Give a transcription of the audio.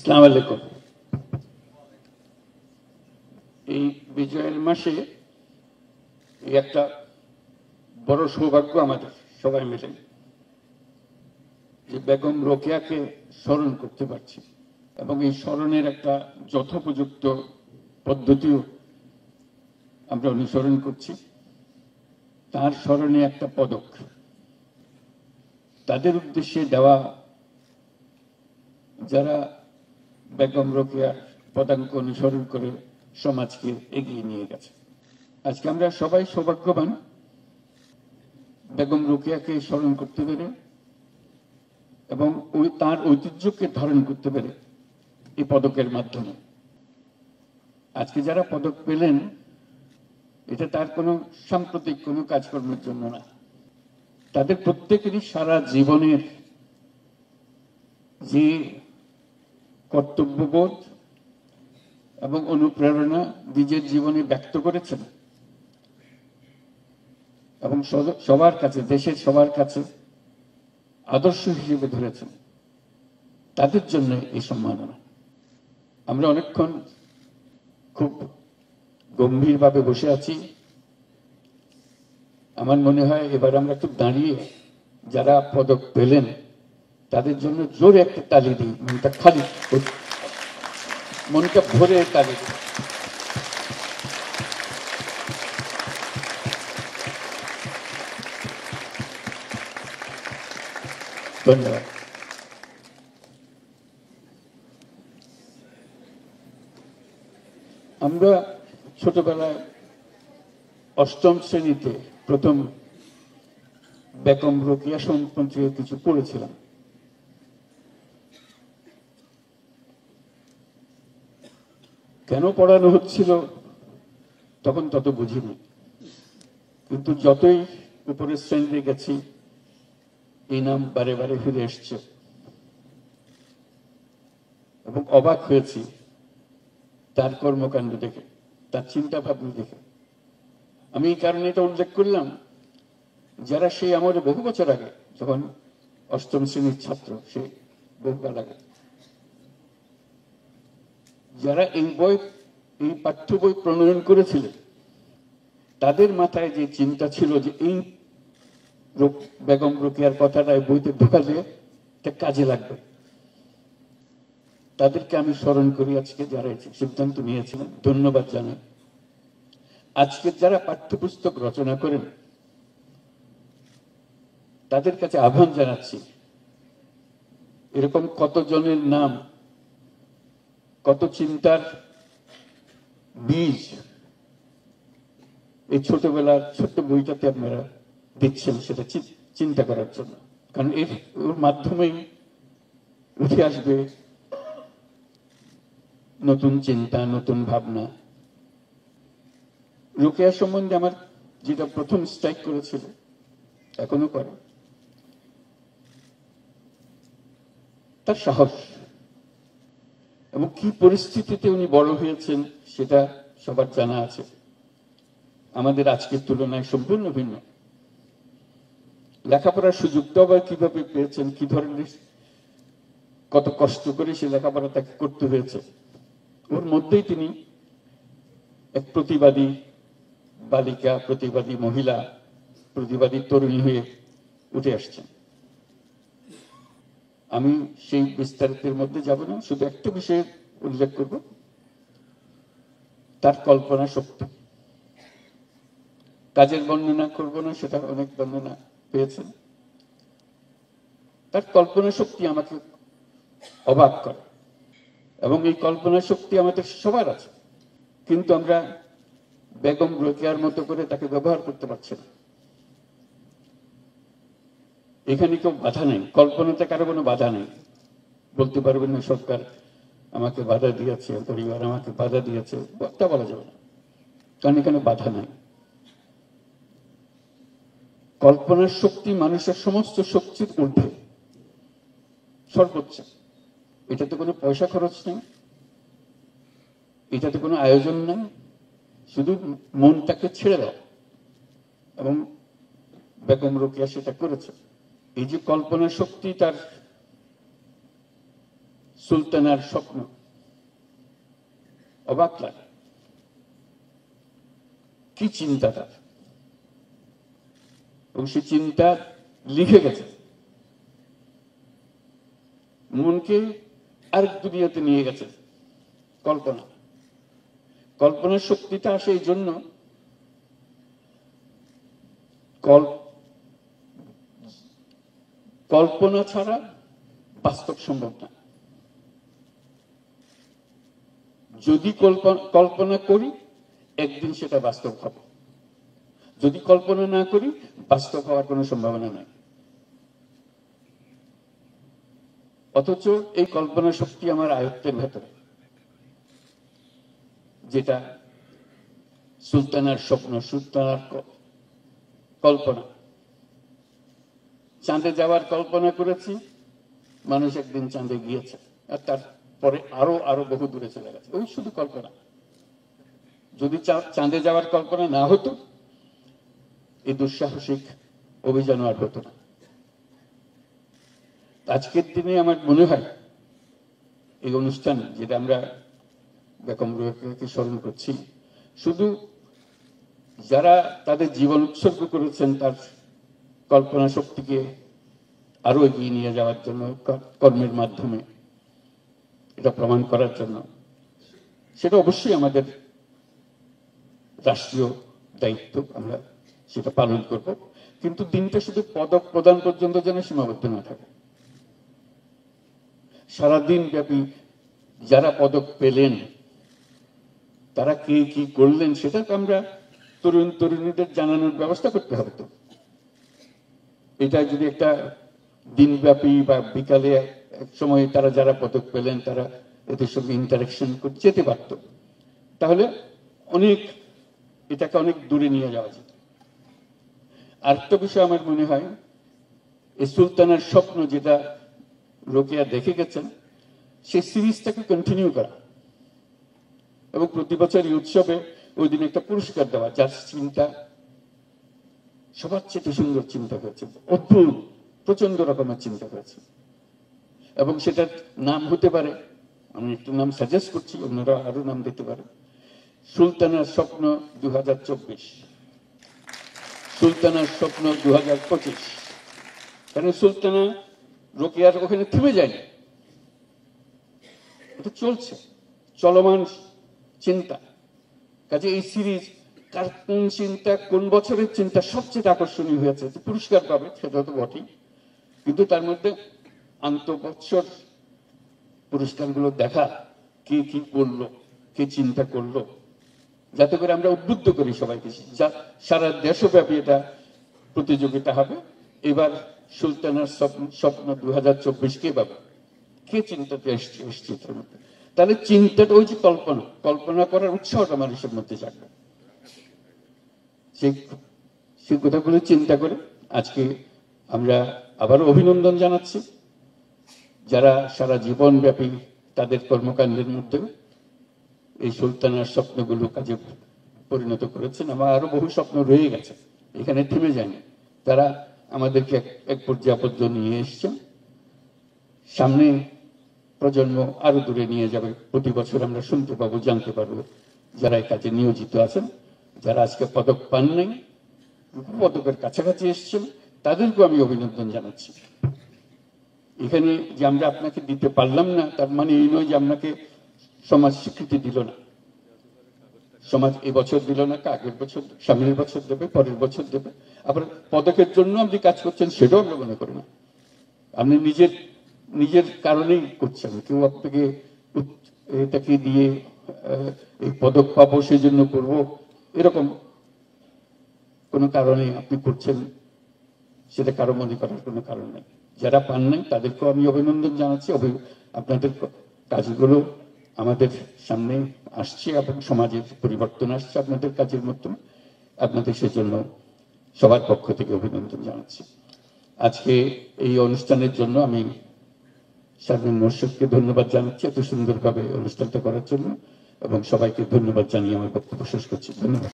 আসসালামু আলাইকুম। এই বিজয়ের মাসে এই একটা বড় সৌভাগ্য আমাদের সবাই মিলে যে বেগম রোকেয়াকে স্মরণ করতে পারছি, এবং এই স্মরণের একটা যথোপযুক্ত পদ্ধতিও আমরা অনুসরণ করছি। তার স্মরণে একটা পদক তাদের উদ্দেশ্যে দেওয়া যারা বেগম রোকেয়ার পদাঙ্ক অনুসরণ করে সমাজকে এগিয়ে নিয়ে গেছে। আজকে আমরা সবাই সৌভাগ্যবান বেগম রোকেয়াকে স্মরণ করতে পেরে এবং তার ঐতিহ্যকে ধারণ করতে পেরে এই পদকের মাধ্যমে। আজকে যারা পদক পেলেন এটা তার কোনো সাম্প্রতিক কোনো কাজকর্মের জন্য না, তাদের প্রত্যেকেরই সারা জীবনের যে কর্তব্যবোধ এবং অনুপ্রেরণা নিজের জীবনে ব্যক্ত করেছেন এবং সবার কাছে, দেশের সবার কাছে আদর্শ হিসেবে ধরেছেন, তাদের জন্য এই সম্মাননা। আমরা অনেকক্ষণ খুব গম্ভীরভাবে বসে আছি। আমার মনে হয় এবার আমরা একটু দাঁড়িয়ে যারা পদক পেলেন তাদের জন্য জোরে একটা তালি দিই, মনটা খালি, মনটা ভরে তালি দিই। ধন্যবাদ। আমরা ছোটবেলায় অষ্টম শ্রেণীতে প্রথম বেগম রোকেয়া সম্পর্কে কিছু পড়েছিলাম। কেন পড়ানো হচ্ছিল তখন তত বুঝিনি, কিন্তু যতই উপরের শ্রেণীতে গেছি এই নাম বারে বারে ফিরে এসছে এবং অবাক হয়েছি তার কর্মকাণ্ড দেখে, তার চিন্তা ভাবনা দেখে। আমি এই কারণে এটা উল্লেখ করলাম, যারা সেই আমাদের বহু বছর আগে, যখন অষ্টম শ্রেণীর ছাত্র, সে বহুকাল আগে, যারা এই পাঠ্য বই প্রণয়ন করেছিলেন, তাদের মাথায় যে চিন্তা ছিল যে এই বেগম রোকেয়ার কথাটা বইতে ঢোকালে এটা কাজে লাগবে, তাদেরকে আমি স্মরণ করি আজকে, যারা সিদ্ধান্ত নিয়েছিলেন। ধন্যবাদ জানাই। আজকে যারা পাঠ্যপুস্তক রচনা করেন তাদের কাছে আহ্বান জানাচ্ছি, এরকম কতজনের নাম, কত চিন্তার বীজ এই ছোটবেলার ছোট্ট বইটাতে আপনারা দিচ্ছেন, সেটা চিন্তা করার জন্য। কারণ ওর মাধ্যমেই উঠে আসবে নতুন চিন্তা, নতুন ভাবনা। রোকেয়া সম্বন্ধে আমার যেটা প্রথম স্ট্রাইক করেছিল, এখনো করে, তার সাহস এবং কি পরিস্থিতিতে উনি বড় হয়েছেন সেটা সবার জানা আছে। আমাদের আজকের তুলনায় সম্পূর্ণ ভিন্ন। লেখাপড়ার সুযোগটা আবার কিভাবে পেয়েছেন, কি ধরনের, কত কষ্ট করে সে লেখাপড়া তাকে করতে হয়েছে, ওর মধ্যেই তিনি এক প্রতিবাদী বালিকা, প্রতিবাদী মহিলা, প্রতিবাদী তরুণী হয়ে উঠে আসছেন। আমি সেই বিস্তারিতের মধ্যে যাব না, শুধু একটা বিষয়ে উল্লেখ করব, তার কল্পনা শক্তি। কাজের বর্ণনা করব না, সেটা অনেক বর্ণনা পেয়েছেন। তার কল্পনা শক্তি আমাকে অবাক করে, এবং এই কল্পনা শক্তি আমাদের সবার আছে, কিন্তু আমরা বেগম রোকেয়ার মতো করে তাকে ব্যবহার করতে পারছি না। এখানে কেউ বাধা নেই, কল্পনাতে কারো কোনো বাধা নেই। বলতে পারবেন না সরকার আমাকে বাধা দিয়েছে, পরিবার আমাকে বাধা দিয়েছে, তা বলা যাবে না, কারণ এখানে বাধা নাই। কল্পনার শক্তি মানুষের সমস্ত শক্তির ঊর্ধ্বে, সর্বোচ্চ। এটাতে কোনো পয়সা খরচ নেই, এটাতে কোনো আয়োজন নেই, শুধু মনটাকে ছেড়ে দাও, এবং বেগম রোকেয়া সেটা করেছে। এই যে কল্পনা শক্তি, তার সুলতানার স্বপ্ন, অবাক লাগে। কি চিন্তা তার, এবং সে চিন্তা লিখে গেছে, মনকে আরেক দুনিয়াতে নিয়ে গেছে। কল্পনা, কল্পনার শক্তিটা আসে এই জন্য, কল্পনা ছাড়া বাস্তব সম্ভব না। যদি কল্পনা করি একদিন সেটা বাস্তব হবে, যদি কল্পনা না করি বাস্তব হওয়ার কোনো সম্ভাবনা নাই। অথচ এই কল্পনা শক্তি আমার আয়ত্তের ভেতরে, যেটা সুলতানার স্বপ্ন, সুলতানার কল্পনা। চাঁদে যাওয়ার কল্পনা করেছি, মানুষ একদিন চাঁদে গিয়েছে, আর তারপরে আরো আরো বহু দূরে চলে গেছে। ওই শুধু কল্পনা। যদি চাঁদে যাওয়ার কল্পনা না হতো, এই দুঃসাহসিক অভিযান আর হতো না। আজকের দিনে আমার মনে হয় এই অনুষ্ঠান, যেটা আমরা বেগম রোকেয়াকে স্মরণ করছি, শুধু যারা তাদের জীবন উৎসর্গ করেছেন তার কল্পনা শক্তিকে আরো এগিয়ে নিয়ে যাওয়ার জন্য, কর্মের মাধ্যমে এটা প্রমাণ করার জন্য, সেটা অবশ্যই আমাদের রাষ্ট্রীয় দায়িত্ব, আমরা সেটা পালন করব। কিন্তু দিনটা শুধু পদক প্রদান পর্যন্ত যেন সীমাবদ্ধ না থাকে। সারাদিন ব্যাপী যারা পদক পেলেন, তারা কে কি করলেন, সেটা আমরা তরুণ তরুণীদের জানানোর ব্যবস্থা করতে হবে। তো এটা যদি একটা দিনব্যাপী বা বিকালে এক সময় তারা যারা পদক পেলেন তারা এদের সঙ্গে ইন্টারাকশন করতে যেতে পারত, তাহলে এটাকে অনেক দূরে নিয়ে যাওয়া যেত। আরেকটা বিষয় আমার মনে হয়, এই সুলতানার স্বপ্ন যেটা রোকেয়া দেখে গেছেন, সেই সিরিজটাকে কন্টিনিউ করা, এবং প্রতি বছর এই উৎসবে ওই দিন একটা পুরস্কার দেওয়া, যার চিন্তা সবার চেয়ে সুন্দর চিন্তা করেছে, অদ্ভুত প্রচন্ড রকমের চিন্তা করেছে। এবং সেটার নাম হতে পারে, আমি একটু নাম সাজেস্ট করছি, অন্যরা আরো নাম দিতে পারে, সুলতানার স্বপ্ন 2024, সুলতানার স্বপ্ন 2025। কারণ সুলতানা রোকেয়ার ওখানে থেমে যায়নি, এটা চলছে, চলমান চিন্তা। কাজে এই সিরিজ কার কোন চিন্তা, কোন বছরের চিন্তা সবচেয়ে আকর্ষণীয় হয়েছে, পুরস্কার পাবে সেটা তো বটেই, কিন্তু তার মধ্যে আন্তঃবৎসর পুরস্কারগুলো দেখা, কে কি করলো, কে চিন্তা করলো, যাতে করে আমরা উদ্বুদ্ধ করি সবাইকে। সারা দেশব্যাপী এটা প্রতিযোগিতা হবে। এবার সুলতানার স্বপ্ন 2024 কে পাবে, কে চিন্তাতে এসছে, তাহলে চিন্তাটা ওই যে কল্পনা করার উৎসাহটা মানুষের মধ্যে জাগবে। সেই কথাগুলো চিন্তা করে আজকে আমরা আবারও অভিনন্দন জানাচ্ছি যারা সারা জীবন ব্যাপী তাদের কর্মকাণ্ডের মধ্যে এই সুলতানার স্বপ্নগুলো কাজে পরিণত করেছেন। আমার আরো বহু স্বপ্ন রয়ে গেছে, এখানে থেমে যায়নি। তারা আমাদেরকে এক পর্যায় পর্যন্ত নিয়ে এসছেন, সামনে প্রজন্ম আরো দূরে নিয়ে যাবে। প্রতি বছর আমরা শুনতে পাবো, জানতে পারবো যারা এই কাজে নিয়োজিত আছেন, যারা আজকে পদক পান নাই, পদকের কাছাকাছি এসছেন, তাদেরকেও আমি অভিনন্দন জানাচ্ছি। এখানে যে আমরা আপনাকে দিতে পারলাম না, তার মানে এই নয় যে আপনাকে সমাজ স্বীকৃতি দিল না। সমাজ এবছর দিল না, আগের বছর, সামনের বছর দেবে, পরের বছর দেবে। আবার পদকের জন্য আপনি কাজ করছেন সেটাও আমরা মনে করি না। আপনি নিজের কারণেই করছেন, কেউ আপনাকে এটাকে দিয়ে এই পদক পাবো সেই জন্য করবো, এরকম কোনো কারণে আপনি করছেন, সেটা কারো মনে করার কোনো কারণ নেই। যারা পান নাই তাদেরকেও আমি অভিনন্দন জানাচ্ছি। আপনাদের কাজগুলো আমাদের সামনে আসছে এবং সমাজের পরিবর্তন আসছে আপনাদের কাজের মাধ্যমে। আপনাদের সেজন্য সবার পক্ষ থেকে অভিনন্দন জানাচ্ছি। আজকে এই অনুষ্ঠানের জন্য আমি শারমিন মোর্শেদকে ধন্যবাদ জানাচ্ছি এত সুন্দরভাবে অনুষ্ঠানটা করার জন্য, এবং সবাইকে ধন্যবাদ জানিয়ে আমার বক্তব্য শেষ করছি। ধন্যবাদ।